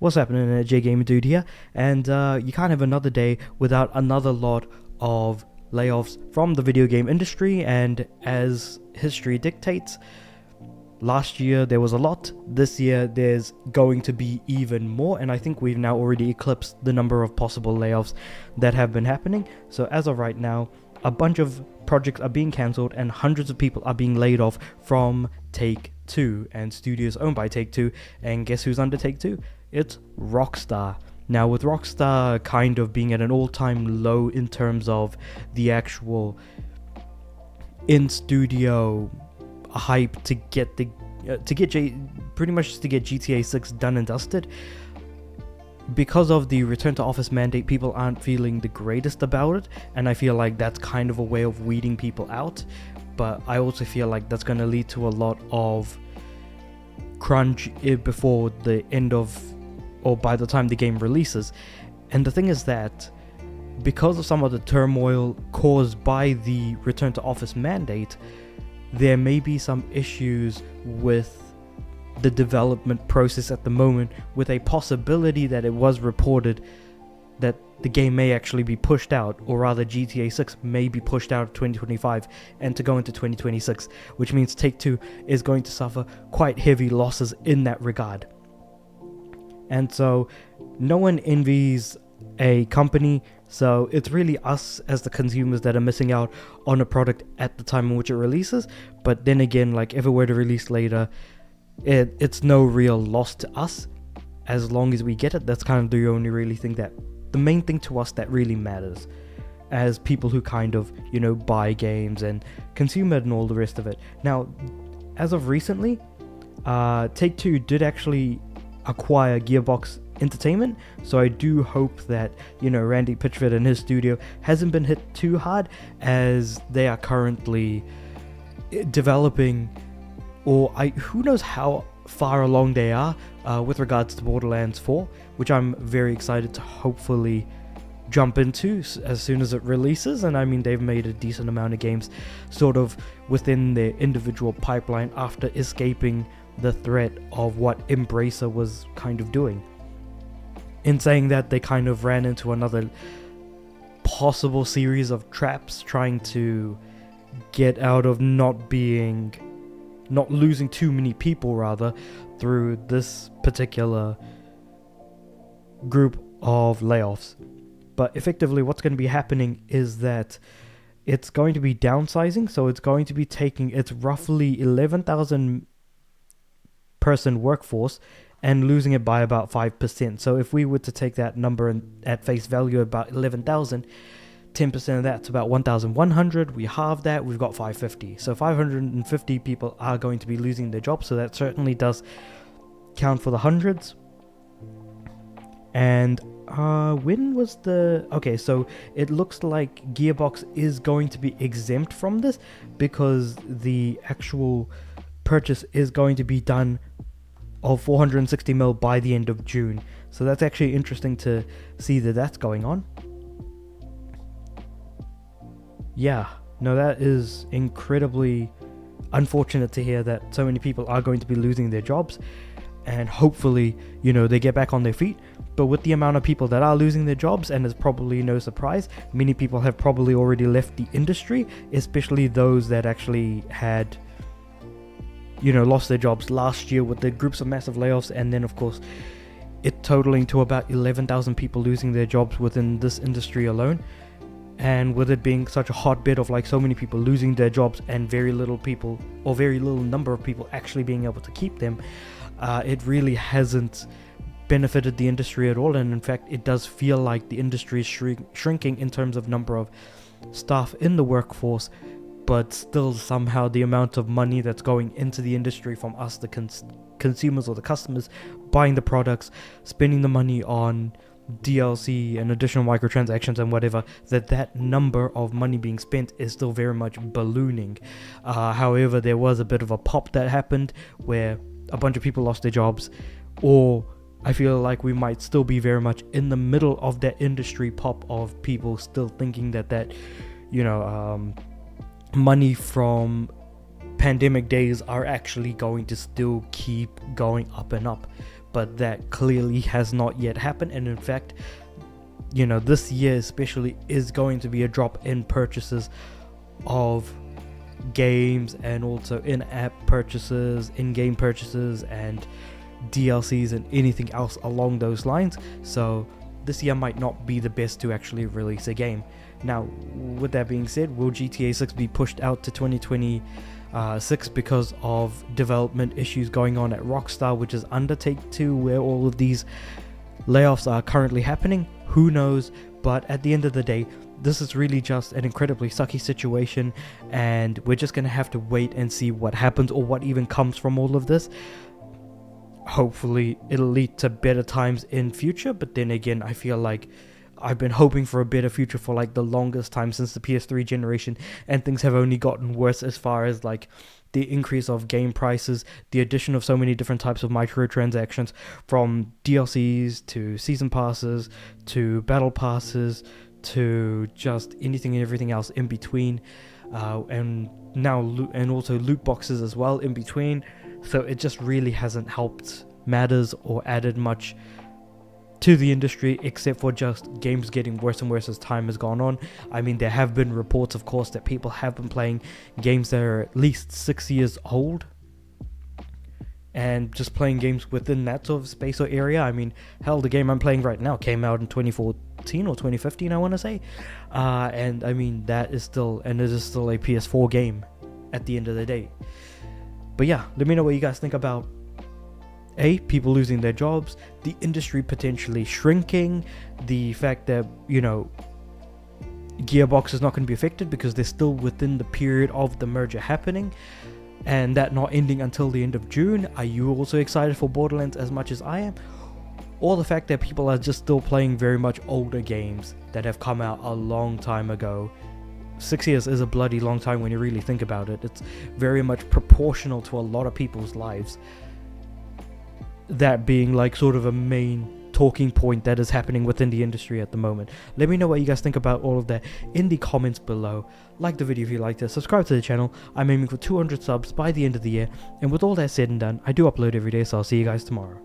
What's happening? J Gamer Dude here, and you can't have another day without another lot of layoffs from the video game industry. And as history dictates, last year there was a lot. This year there's going to be even more, and I think we've now already eclipsed the number of possible layoffs that have been happening. So as of right now, a bunch of projects are being cancelled and hundreds of people are being laid off from Take-Two and studios owned by Take-Two. And guess who's under Take-Two? It's Rockstar. Now, with Rockstar kind of being at an all-time low in terms of the actual in-studio hype to get pretty much just to get GTA 6 done and dusted, because of the return to office mandate, people aren't feeling the greatest about it, and I feel like that's kind of a way of weeding people out. But I also feel like that's going to lead to a lot of crunch before the end of, or by the time the game releases. And the thing is that because of some of the turmoil caused by the return to office mandate, there may be some issues with the development process at the moment, with a possibility that it was reported that the game may actually be pushed out, or rather GTA 6 may be pushed out of 2025 and to go into 2026, which means Take-Two is going to suffer quite heavy losses in that regard. And so no one envies a company, so it's really us as the consumers that are missing out on a product at the time in which it releases. But then again, like, if it were to release later, it's no real loss to us as long as we get it. That's kind of the only really thing that, the main thing to us that really matters as people who kind of, buy games and consume it and all the rest of it. Now, as of recently, Take-Two did actually acquire Gearbox Entertainment, so I do hope that Randy Pitchford and his studio hasn't been hit too hard, as they are currently developing, or who knows how far along they are with regards to Borderlands 4, which I'm very excited to hopefully jump into as soon as it releases. And I mean, they've made a decent amount of games sort of within their individual pipeline after escaping the threat of what Embracer was kind of doing. In saying that, they kind of ran into another possible series of traps trying to get out of not losing too many people, rather, through this particular group of layoffs. But effectively, what's going to be happening is that it's going to be downsizing. So it's going to be taking its roughly 11,000 person workforce and losing it by about 5%. So if we were to take that number at face value, about 11,000, 10% of that's about 1,100. We halve that, we've got 550. So 550 people are going to be losing their jobs. So that certainly does count for the hundreds. And when was the... Okay, so it looks like Gearbox is going to be exempt from this, because the actual purchase is going to be done of 460 mil by the end of June. So that's actually interesting to see that that's going on. Yeah, no, that is incredibly unfortunate to hear that so many people are going to be losing their jobs, and hopefully, they get back on their feet. But with the amount of people that are losing their jobs, and it's probably no surprise, many people have probably already left the industry, especially those that actually had lost their jobs last year with the groups of massive layoffs, and then of course it totaling to about 11,000 people losing their jobs within this industry alone. And with it being such a hotbed of so many people losing their jobs and very little number of people actually being able to keep them, it really hasn't benefited the industry at all. And in fact, it does feel like the industry is shrinking in terms of number of staff in the workforce, but still somehow the amount of money that's going into the industry from us, the consumers or the customers, buying the products, spending the money on DLC and additional microtransactions and whatever, that number of money being spent is still very much ballooning. However, there was a bit of a pop that happened where a bunch of people lost their jobs, or I feel like we might still be very much in the middle of that industry pop of people still thinking that money from pandemic days are actually going to still keep going up and up. but that clearly has not yet happened. And in fact, you know, this year especially is going to be a drop in purchases of games, and also in-app purchases, in-game purchases, and DLCs and anything else along those lines. So this year might not be the best to actually release a game. Now, with that being said, will GTA 6 be pushed out to 2026 because of development issues going on at Rockstar, which is Undertake 2, where all of these layoffs are currently happening? Who knows? But at the end of the day, this is really just an incredibly sucky situation, and we're just going to have to wait and see what happens, or what even comes from all of this. Hopefully it'll lead to better times in future, but then again, I feel like I've been hoping for a better future for like the longest time since the PS3 generation, and things have only gotten worse as far as like the increase of game prices, the addition of so many different types of microtransactions, from DLCs to season passes to battle passes to just anything and everything else in between, and also loot boxes as well in between. So it just really hasn't helped matters or added much to the industry, except for just games getting worse and worse as time has gone on. I mean, there have been reports, of course, that people have been playing games that are at least 6 years old, and just playing games within that sort of space or area. I mean, hell, the game I'm playing right now came out in 2014 or 2015, I want to say. And I mean, it is still a PS4 game at the end of the day. But yeah, let me know what you guys think about people losing their jobs, the industry potentially shrinking, the fact that, you know, Gearbox is not going to be affected because they're still within the period of the merger happening, and that not ending until the end of June. Are you also excited for Borderlands as much as I am? Or the fact that people are just still playing very much older games that have come out a long time ago. 6 years is a bloody long time when you really think about it. It's very much proportional to a lot of people's lives. That being like sort of a main talking point that is happening within the industry at the moment. Let me know what you guys think about all of that in the comments below. Like the video if you liked it, subscribe to the channel. I'm aiming for 200 subs by the end of the year, and with all that said and done, I do upload every day, so I'll see you guys tomorrow.